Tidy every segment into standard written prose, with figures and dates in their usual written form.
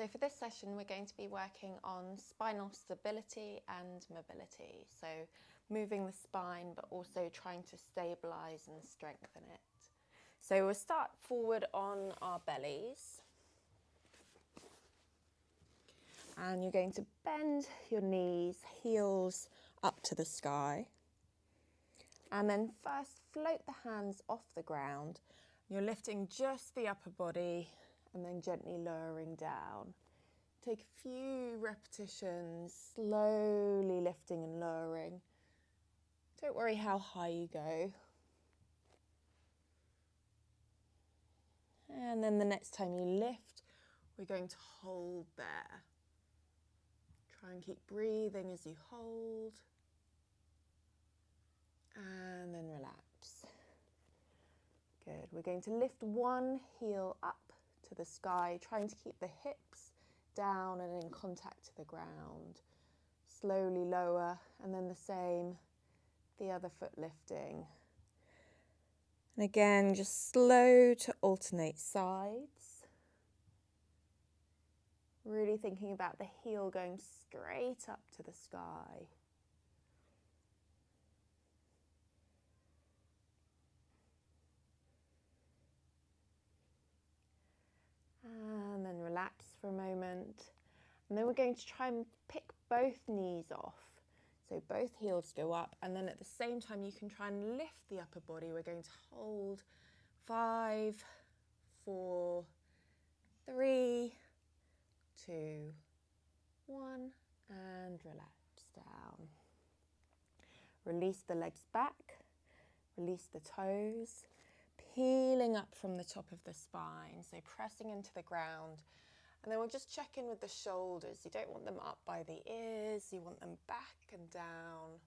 So for this session, we're going to be working on spinal stability and mobility. So moving the spine, but also trying to stabilize and strengthen it. So we'll start forward on our bellies. And you're going to bend your knees, heels up to the sky. And then first float the hands off the ground. You're lifting just the upper body and then gently lowering down. Take a few repetitions, slowly lifting and lowering. Don't worry how high you go. And then the next time you lift, we're going to hold there. Try and keep breathing as you hold. And then relax. Good. We're going to lift one heel up to the sky, trying to keep the hips down and in contact to the ground. Slowly lower, and then the same, the other foot lifting. And again, just slow to alternate sides. Really thinking about the heel going straight up to the sky. And then relax for a moment. And then we're going to try and pick both knees off. So both heels go up, and then at the same time you can try and lift the upper body. We're going to hold 5, 4, 3, 2, 1, and relax down. Release the legs back, release the toes, peeling up from the top of the spine, so pressing into the ground. And then we'll just check in with the shoulders. You don't want them up by the ears, you want them back and down.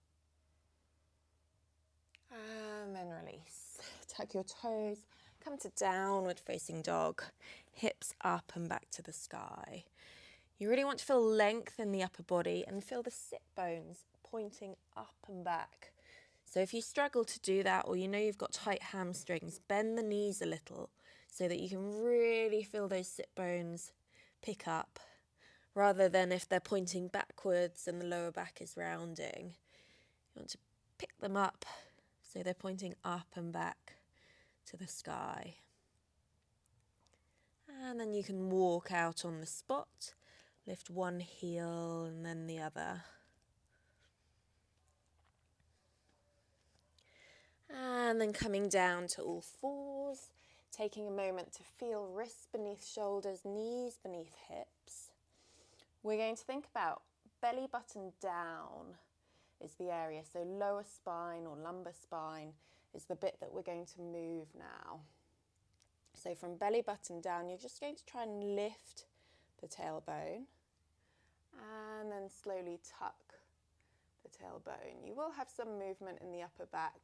And then release. Tuck your toes, come to downward facing dog, hips up and back to the sky. You really want to feel length in the upper body and feel the sit bones pointing up and back. So if you struggle to do that, or you know you've got tight hamstrings, bend the knees a little so that you can really feel those sit bones pick up, rather than if they're pointing backwards and the lower back is rounding. You want to pick them up so they're pointing up and back to the sky. And then you can walk out on the spot, lift one heel and then the other. And then coming down to all fours, taking a moment to feel wrists beneath shoulders, knees beneath hips. We're going to think about belly button down is the area. So lower spine or lumbar spine is the bit that we're going to move now. So from belly button down, you're just going to try and lift the tailbone and then slowly tuck the tailbone. You will have some movement in the upper back,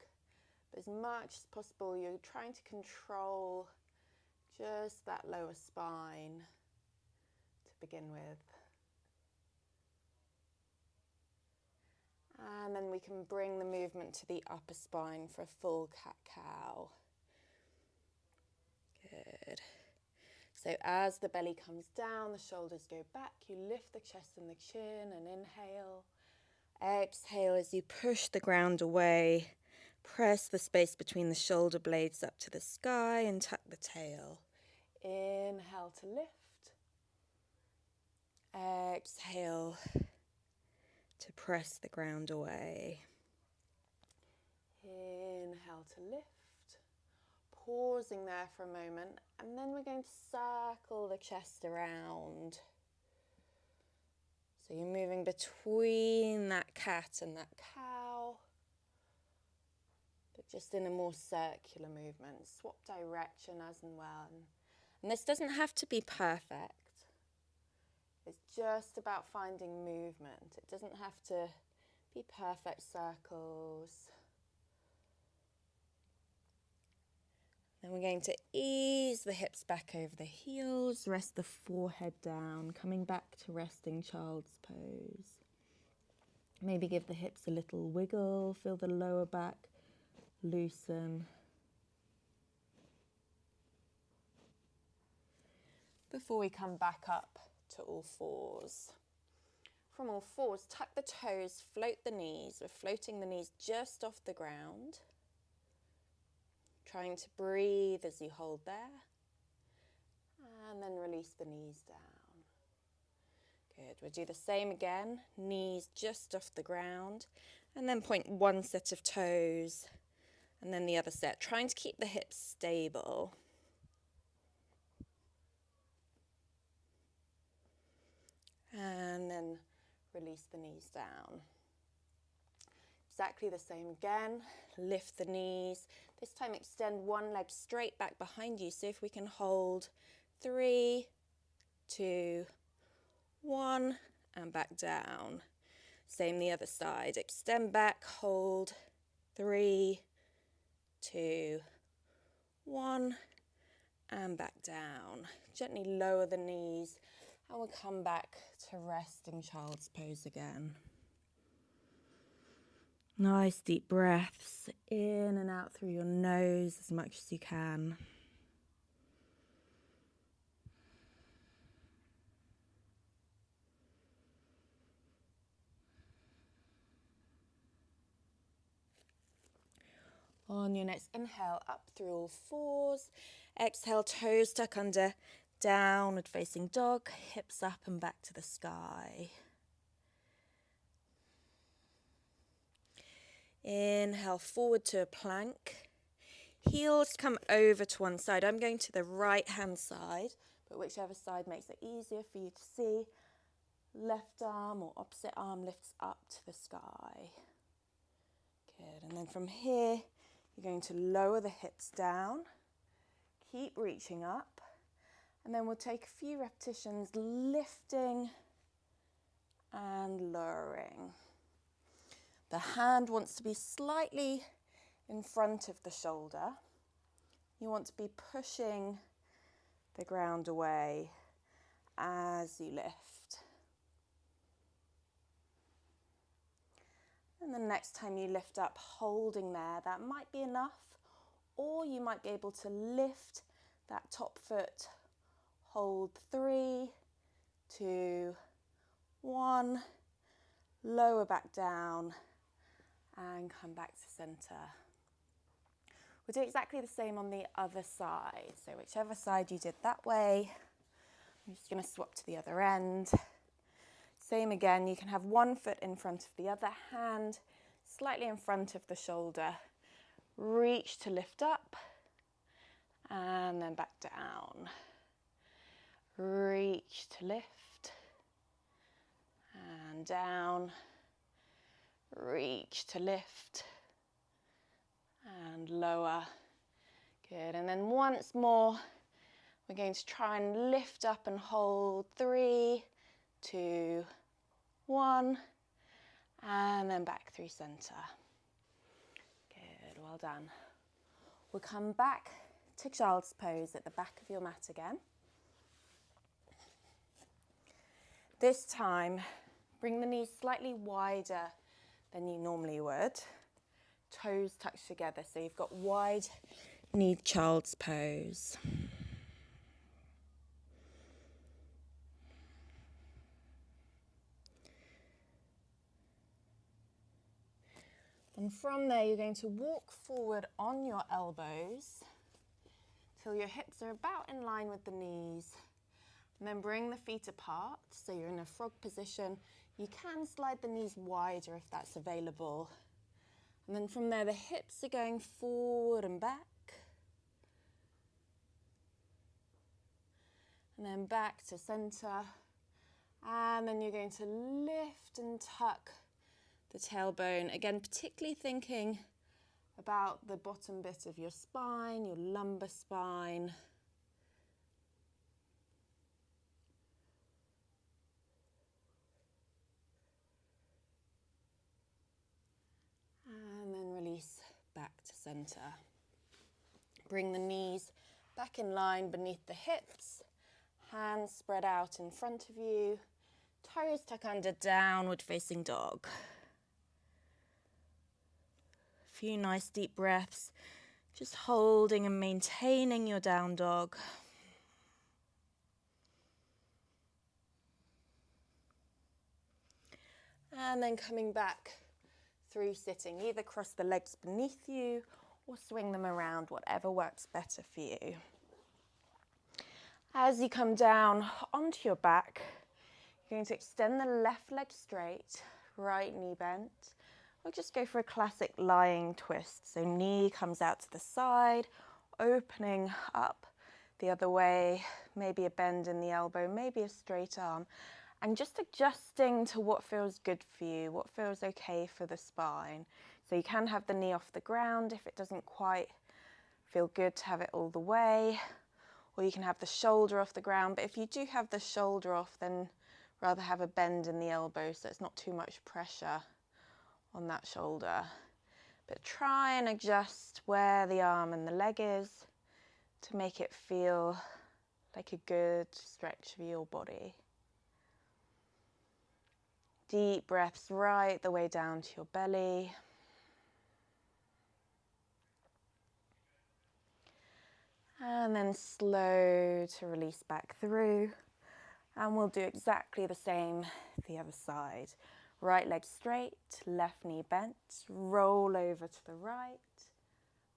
but as much as possible, you're trying to control just that lower spine to begin with. And then we can bring the movement to the upper spine for a full cat-cow. Good. So as the belly comes down, the shoulders go back, you lift the chest and the chin and inhale. Exhale as you push the ground away. Press the space between the shoulder blades up to the sky and tuck the tail. Inhale to lift. Exhale to press the ground away. Inhale to lift. Pausing there for a moment, and then we're going to circle the chest around. So you're moving between that cat and that cow, but just in a more circular movement. Swap direction as and when. And this doesn't have to be perfect. It's just about finding movement. It doesn't have to be perfect circles. Then we're going to ease the hips back over the heels, rest the forehead down, coming back to resting child's pose. Maybe give the hips a little wiggle, feel the lower back loosen. Before we come back up to to all fours. From all fours, tuck the toes, float the knees. We're floating the knees just off the ground. Trying to breathe as you hold there. And then release the knees down. Good. We'll do the same again. Knees just off the ground. And then point one set of toes. And then the other set. Trying to keep the hips stable. And then release the knees down. Exactly the same again. Lift the knees. This time extend one leg straight back behind you. So if we can hold 3, 2, 1, and back down. Same the other side. Extend back, hold, 3, 2, 1, and back down. Gently lower the knees, and we'll come back to resting child's pose again. Nice deep breaths in and out through your nose as much as you can. On your next inhale, up through all fours. Exhale, toes tuck under, downward facing dog, hips up and back to the sky. Inhale, forward to a plank. Heels come over to one side. I'm going to the right hand side, but whichever side makes it easier for you to see. Left arm or opposite arm lifts up to the sky. Good, and then from here, you're going to lower the hips down, keep reaching up, and then we'll take a few repetitions lifting and lowering. The hand wants to be slightly in front of the shoulder. You want to be pushing the ground away as you lift. And the next time you lift up, holding there, that might be enough, or you might be able to lift that top foot, hold 3, 2, 1, lower back down, and come back to center. We'll do exactly the same on the other side. So whichever side you did that way, I'm just going to swap to the other end. Same again, you can have one foot in front of the other, hand slightly in front of the shoulder. Reach to lift up and then back down. Reach to lift and down. Reach to lift and lower. Good, and then once more, we're going to try and lift up and hold 3, 2, 1, and then back through center. Good, well done. We'll come back to child's pose at the back of your mat again. This time, bring the knees slightly wider than you normally would. Toes touch together, so you've got wide-kneed child's pose. And from there, you're going to walk forward on your elbows till your hips are about in line with the knees. And then bring the feet apart, so you're in a frog position. You can slide the knees wider if that's available. And then from there, the hips are going forward and back. And then back to center. And then you're going to lift and tuck the tailbone. Again, particularly thinking about the bottom bit of your spine, your lumbar spine. And then release back to center. Bring the knees back in line beneath the hips. Hands spread out in front of you. Toes tuck under, downward facing dog. A few nice deep breaths. Just holding and maintaining your down dog. And then coming back through sitting, either cross the legs beneath you or swing them around, whatever works better for you. As you come down onto your back, you're going to extend the left leg straight, right knee bent. We'll just go for a classic lying twist. So knee comes out to the side, opening up the other way, maybe a bend in the elbow, maybe a straight arm, and just adjusting to what feels good for you, what feels okay for the spine. So you can have the knee off the ground if it doesn't quite feel good to have it all the way, or you can have the shoulder off the ground. But if you do have the shoulder off, then rather have a bend in the elbow so it's not too much pressure on that shoulder. But try and adjust where the arm and the leg is to make it feel like a good stretch for your body. Deep breaths right the way down to your belly. And then slow to release back through. And we'll do exactly the same the other side. Right leg straight, left knee bent, roll over to the right,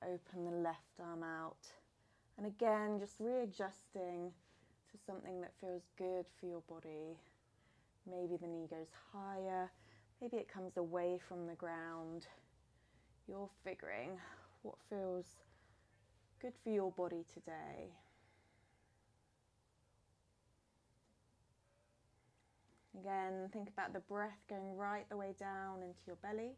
open the left arm out. And again, just readjusting to something that feels good for your body. Maybe the knee goes higher, maybe it comes away from the ground. You're figuring what feels good for your body today. Again, think about the breath going right the way down into your belly.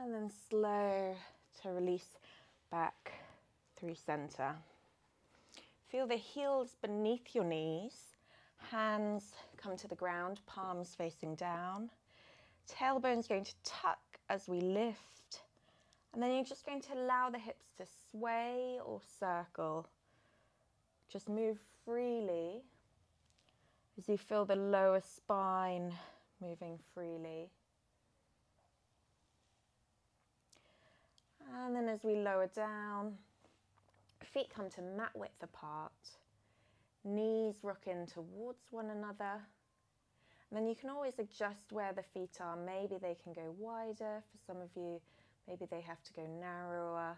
And then slow to release back through center. Feel the heels beneath your knees. Hands come to the ground, palms facing down. Tailbone's going to tuck as we lift. And then you're just going to allow the hips to sway or circle. Just move freely as you feel the lower spine moving freely. And then as we lower down, feet come to mat width apart. Knees rock in towards one another. And then you can always adjust where the feet are. Maybe they can go wider for some of you. Maybe they have to go narrower.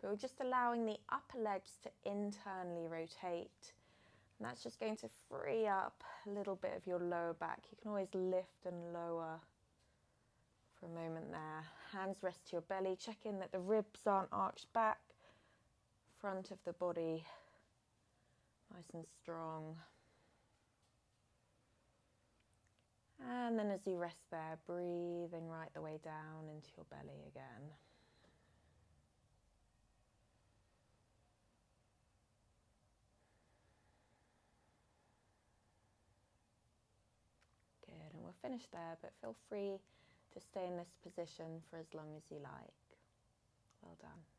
But we're just allowing the upper legs to internally rotate. And that's just going to free up a little bit of your lower back. You can always lift and lower for a moment there. Hands rest to your belly. Check in that the ribs aren't arched back. Front of the body nice and strong. And then as you rest there, breathing right the way down into your belly again. Good, and we'll finish there, but feel free to stay in this position for as long as you like. Well done.